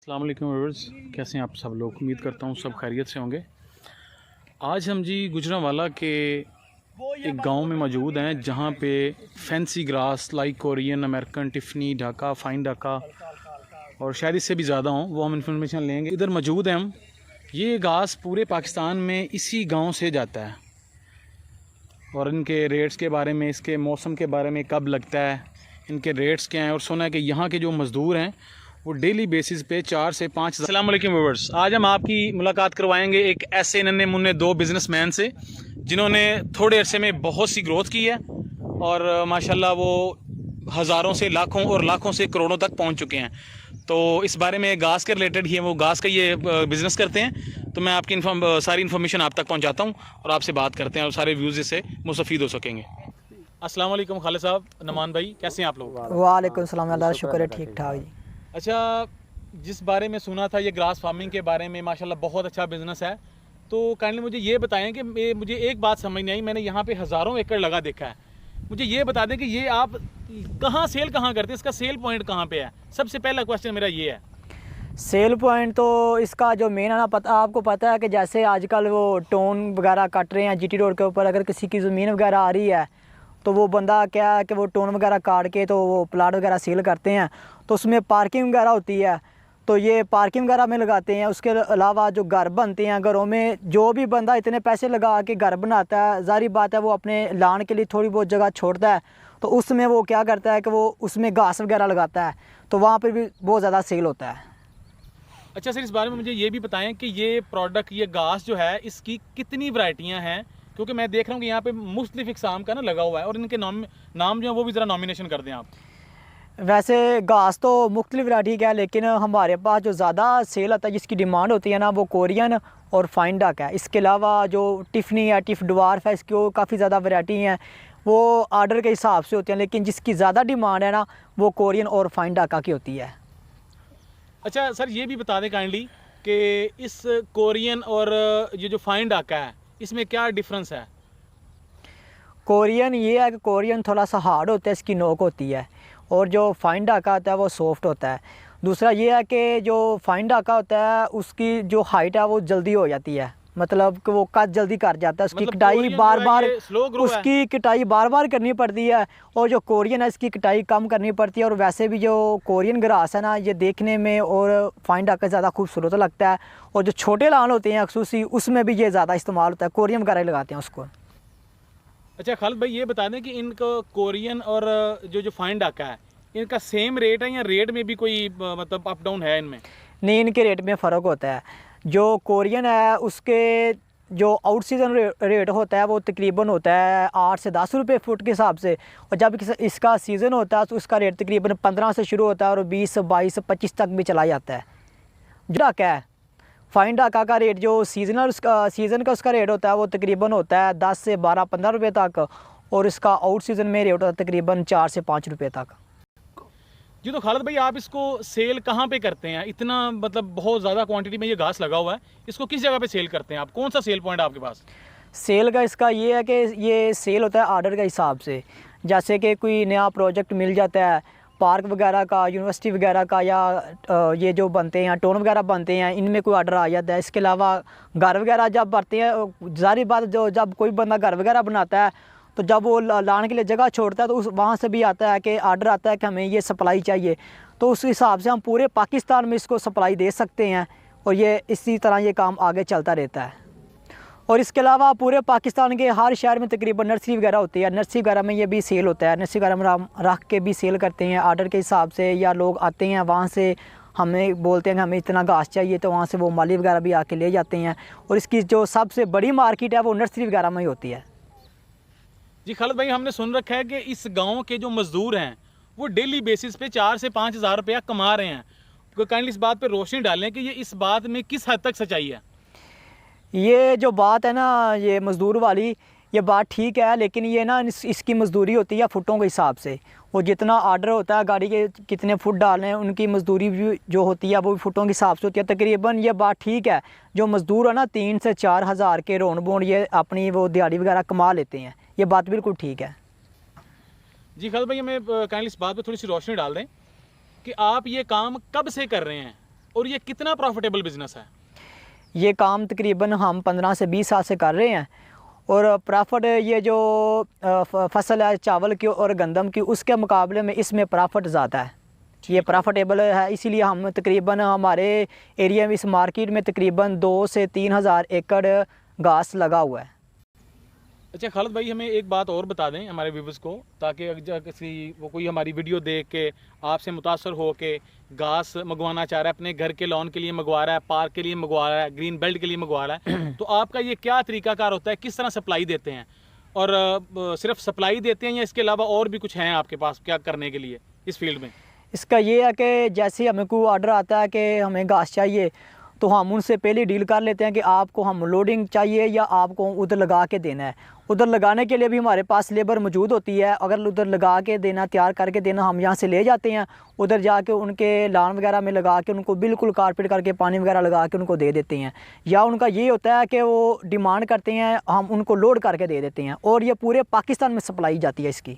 अस्सलाम वालेकुम व्यूअर्स, कैसे हैं आप सब लोग। उम्मीद करता हूँ सब खैरियत से होंगे। आज हम जी गुजरांवाला के एक गांव में मौजूद हैं जहां पे fancy grass like Korean, American, Tiffany, Dhaka, fine Dhaka और शायद इससे भी ज़्यादा हों, वो हम इंफॉर्मेशन लेंगे। इधर मौजूद हैं हम। ये घास पूरे पाकिस्तान में इसी गाँव से जाता है और इनके रेट्स के बारे में, इसके मौसम के बारे में, कब लगता है, इनके रेट्स क्या हैं। और सुना है कि यहाँ के जो मज़दूर हैं वो डेली बेसिस पे 4 से 5। अस्सलाम वालेकुम व्यूअर्स, आज हम आपकी मुलाकात करवाएंगे एक ऐसे नन्हे मुन्ने दो बिजनेसमैन से जिन्होंने थोड़े अरसे में बहुत सी ग्रोथ की है और माशाल्लाह वो हज़ारों से लाखों और लाखों से करोड़ों तक पहुंच चुके हैं। तो इस बारे में घास के रिलेटेड ही है, वो घास का ये बिज़नेस करते हैं। तो मैं आपकी सारी इन्फॉर्मेशन आप तक पहुँचाता हूँ और आपसे बात करते हैं और सारे व्यूज़ इससे मुस्तफ़ीद हो सकेंगे। अस्सलाम वालेकुम खालिद साहब, नमान भाई, कैसे हैं आप लोग? वालेकुम सलाम, अल्लाह का शुक्र है, ठीक ठाक जी। अच्छा, जिस बारे में सुना था ये ग्रास फार्मिंग के बारे में, माशाल्लाह बहुत अच्छा बिजनेस है। तो काइंडली मुझे ये बताएं कि मुझे एक बात समझ नहीं आई। मैंने यहाँ पे हज़ारों एकड़ लगा देखा है। मुझे ये बता दें कि ये आप कहाँ सेल कहाँ करते हैं, इसका सेल पॉइंट कहाँ पे है? सबसे पहला क्वेश्चन मेरा ये है। सेल पॉइंट तो इसका जो मेन है ना, आपको पता है कि जैसे आजकल वो टोन वगैरह काट रहे हैं जीटी रोड के ऊपर। अगर किसी की ज़मीन वगैरह आ रही है तो वो बंदा क्या है कि वो टोन वगैरह काट के तो वो प्लाट वगैरह सेल करते हैं। तो उसमें पार्किंग वगैरह होती है, तो ये पार्किंग वगैरह में लगाते हैं। उसके अलावा जो घर बनते हैं, घरों में जो भी बंदा इतने पैसे लगा के घर बनाता है, ज़ाहिर बात है वो अपने लान के लिए थोड़ी बहुत जगह छोड़ता है। तो उसमें वो क्या करता है कि वो उसमें घास वगैरह लगाता है, तो वहाँ पर भी बहुत ज़्यादा सेल होता है। अच्छा सर, इस बारे में मुझे ये भी बताएं कि ये प्रोडक्ट, ये घास जो है, इसकी कितनी वैरायटियाँ हैं? क्योंकि मैं देख रहा हूँ कि यहाँ पे मुख्तलिफ इक़साम का ना लगा हुआ है और इनके नाम जो है वो भी ज़रा नॉमिनेशन कर दें आप। वैसे घास तो मुख्तलिफ वैरायटी का है, लेकिन हमारे पास जो ज़्यादा सेल आता है, जिसकी डिमांड होती है ना, वो कोरियन और फ़ाइन ढाका है। इसके अलावा जो टिफ़नी है, टिफ़ डवार्फ है, इसकी काफ़ी ज़्यादा वैरायटी हैं। वो आर्डर के हिसाब से होती हैं, लेकिन जिसकी ज़्यादा डिमांड है ना, वो कोरियन और फ़ाइन ढाका की होती है। अच्छा सर, ये भी बता दें काइंडली कि इस कोरियन और ये जो फ़ाइन ढाका है, इसमें क्या डिफरेंस है? कोरियन ये है कि कोरियन थोड़ा सा हार्ड होता है, इसकी नोक होती है, और जो फ़ाइन ढाका होता है वो सॉफ्ट होता है। दूसरा ये है कि जो फ़ाइन ढाका होता है उसकी जो हाइट है वो जल्दी हो जाती है, मतलब कि वो कट जल्दी कर जाता है। उसकी मतलब कटाई बार बार करनी पड़ती है, और जो कोरियन है इसकी कटाई कम करनी पड़ती है। और वैसे भी जो कोरियन ग्रास है ना, ये देखने में और फ़ाइन ढाका ज़्यादा खूबसूरत लगता है। और जो छोटे लान होते हैं अखसूसी, उसमें भी ये ज़्यादा इस्तेमाल होता है, कोरियन वगैरह लगाते हैं उसको। अच्छा खालिद भाई, ये बता दें कि इनको कोरियन और जो फ़ाइन ढाका है, इनका सेम रेट है या रेट में भी कोई मतलब अप डाउन है इनमें? नहीं, इनके रेट में फ़र्क होता है। जो कोरियन है उसके जो आउट सीज़न रेट होता है वो तकरीबन होता है 8 से 10 रुपये फुट के हिसाब से। और जब इसका सीज़न होता है तो उसका रेट तकरीबन 15 से शुरू होता है और 20, 22, 25 तक भी चला जाता है। जो ढाका है, फ़ाइन ढाका का रेट जो सीज़न का उसका रेट होता है वो तकरीबन होता है 10 से 12, 15 रुपये तक, और इसका आउट सीज़न में रेट होता है तकरीबन 4 से 5 रुपये तक। जी, तो खालिद भाई आप इसको सेल कहाँ पे करते हैं? इतना मतलब बहुत ज़्यादा क्वांटिटी में ये घास लगा हुआ है, इसको किस जगह पे सेल करते हैं आप? कौन सा सेल पॉइंट है आपके पास? सेल का इसका ये है कि ये सेल होता है आर्डर के हिसाब से। जैसे कि कोई नया प्रोजेक्ट मिल जाता है, पार्क वगैरह का, यूनिवर्सिटी वगैरह का, या ये जो बनते हैं टोन वगैरह बनते हैं, इनमें कोई आर्डर आ जाता है। इसके अलावा घर वगैरह जब बनते हैं, ज़ाहिर बात जो जब कोई बंदा घर वगैरह बनाता है तो जब वो लाने के लिए जगह छोड़ता है तो उस वहाँ से भी आता है कि आर्डर आता है कि हमें ये सप्लाई चाहिए। तो उस हिसाब से हम पूरे पाकिस्तान में इसको सप्लाई दे सकते हैं, और ये इसी तरह ये काम आगे चलता रहता है। और इसके अलावा पूरे पाकिस्तान के हर शहर में तकरीबन नर्सरी वगैरह होती है, नर्सरी वगैरह में ये भी सेल होता है। नर्सरी वगैरह में हम रख के भी सेल करते हैं आर्डर के हिसाब से, या लोग आते हैं वहाँ से हमें बोलते हैं कि हमें इतना घास चाहिए, तो वहाँ से वो माली वगैरह भी आके ले जाते हैं। और इसकी जो सबसे बड़ी मार्केट है वो नर्सरी वगैरह में ही होती है। जी खालिद भाई, हमने सुन रखा है कि इस गाँव के जो मज़दूर हैं वो डेली बेसिस पे 4 से 5 हज़ार रुपया कमा रहे हैं। तो काइंडली इस बात पे रोशनी डालें कि ये इस बात में किस हद तक सच्चाई है? ये जो बात है ना, ये मज़दूर वाली, ये बात ठीक है, लेकिन ये ना इसकी मज़दूरी होती है फुटों के हिसाब से। वो जितना आर्डर होता है गाड़ी के कितने फुट डालने हैं, उनकी मज़दूरी भी जो होती है वो भी फुटों के हिसाब से होती है। तकरीबन ये बात ठीक है, जो मज़दूर है ना 3 से 4 हज़ार के रोन बोन ये अपनी वो दिहाड़ी वगैरह कमा लेते हैं। ये बात बिल्कुल ठीक है। जी खालिद भाई, हमें काइंडली इस बात पे थोड़ी सी रोशनी डाल दें कि आप ये काम कब से कर रहे हैं? और ये कितना प्रॉफिटेबल बिजनेस है? ये काम तकरीबन हम 15 से 20 साल से कर रहे हैं और प्रॉफिट ये जो फसल है चावल की और गंदम की उसके मुकाबले में इसमें प्रॉफिट ज़्यादा है। ये प्रॉफिटेबल है, इसीलिए हम तकरीबन हमारे एरिया में इस मार्केट में तकरीबन 2 से 3 हज़ार एकड़ घास लगा हुआ है। अच्छा खालिद भाई, हमें एक बात और बता दें हमारे व्यूवर्स को, ताकि अगर किसी वो कोई हमारी वीडियो देख के आपसे मुतासर हो के घास मंगवाना चाह रहा है, अपने घर के लॉन के लिए मंगवा रहा है, पार्क के लिए मंगवा रहा है, ग्रीन बेल्ट के लिए मंगवा रहा है, तो आपका ये क्या तरीकाकार होता है, किस तरह सप्लाई देते हैं? और सिर्फ सप्लाई देते हैं या इसके अलावा और भी कुछ हैं आपके पास क्या करने के लिए इस फील्ड में? इसका ये है कि जैसे हमें कोई ऑर्डर आता है कि हमें घास चाहिए तो हम उनसे पहले डील कर लेते हैं कि आपको हम लोडिंग चाहिए या आपको उधर लगा के देना है। उधर लगाने के लिए भी हमारे पास लेबर मौजूद होती है। अगर उधर लगा के देना, तैयार करके देना, हम यहाँ से ले जाते हैं, उधर जाके उनके लान वगैरह में लगा के उनको बिल्कुल कारपेट करके पानी वगैरह लगा के उनको दे देते हैं। या उनका ये होता है कि वो डिमांड करते हैं, हम उनको लोड करके दे देते हैं और ये पूरे पाकिस्तान में सप्लाई जाती है इसकी।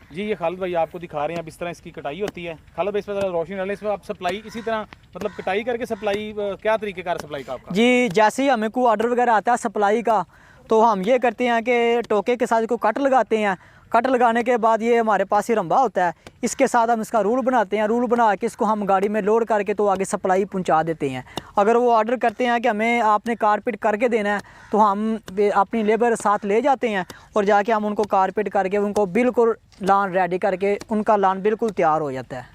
जी ये खालिद भाई आपको दिखा रहे हैं अब इस तरह इसकी कटाई होती है। खालिद भाई इस पर रोशनी डालें, इस पर आप सप्लाई इसी तरह मतलब कटाई करके सप्लाई क्या तरीक़ेकार सप्लाई का आपका? जी जैसे ही हमें कोई ऑर्डर वगैरह आता है सप्लाई का तो हम ये करते हैं कि टोके के साथ इसको कट लगाते हैं। कट लगाने के बाद ये हमारे पास ही रंबा होता है, इसके साथ हम इसका रूल बनाते हैं। रूल बना के इसको हम गाड़ी में लोड करके तो आगे सप्लाई पहुंचा देते हैं। अगर वो ऑर्डर करते हैं कि हमें आपने कारपेट करके देना है तो हम अपनी लेबर साथ ले जाते हैं और जाके हम उनको कारपेट करके उनको बिल्कुल लान रेडी करके उनका लान बिल्कुल तैयार हो जाता है।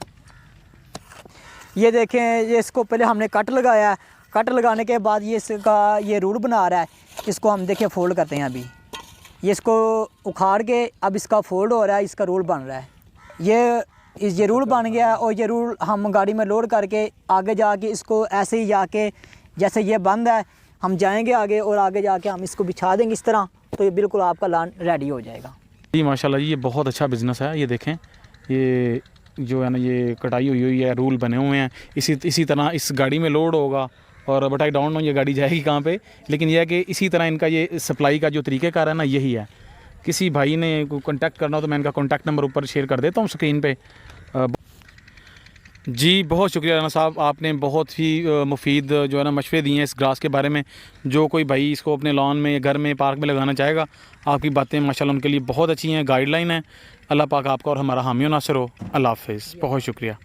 ये देखें, ये इसको पहले हमने कट लगाया है। कट लगाने के बाद ये इसका ये रूल बना रहा है, इसको हम देखिए फोल्ड करते हैं। अभी ये इसको उखाड़ के अब इसका फोल्ड हो रहा है, इसका रोल बन रहा है। ये रूल बन गया और ये रूल हम गाड़ी में लोड करके आगे जाके इसको ऐसे ही जाके जैसे ये बंद है हम जाएंगे आगे और आगे जाके हम इसको बिछा देंगे इस तरह, तो ये बिल्कुल आपका लान रेडी हो जाएगा। जी माशाल्लाह जी, ये बहुत अच्छा बिज़नेस है। ये देखें, ये जो है ना ये कटाई हुई है, रूल बने हुए हैं, इसी तरह इस गाड़ी में लोड होगा। और बट आई डोंट नो ये गाड़ी जाएगी कहाँ पे, लेकिन यह है कि इसी तरह इनका ये सप्लाई का जो तरीक़ेकार है ना यही है। किसी भाई ने को कांटेक्ट करना हो तो मैं इनका कांटेक्ट नंबर ऊपर शेयर कर देता हूँ स्क्रीन पे। जी बहुत शुक्रिया राना साहब, आपने बहुत ही मुफीद जो है ना मशवरे दिए हैं इस ग्रास के बारे में। जो कोई भाई इसको अपने लॉन में, घर में, पार्क में लगाना चाहेगा, आपकी बातें माशाल्लाह उनके लिए बहुत अच्छी हैं, गाइडलाइन है। अल्लाह पाक आपका और हमारा हामी नासिर हो। अल्लाह हाफ़िज़, बहुत शुक्रिया।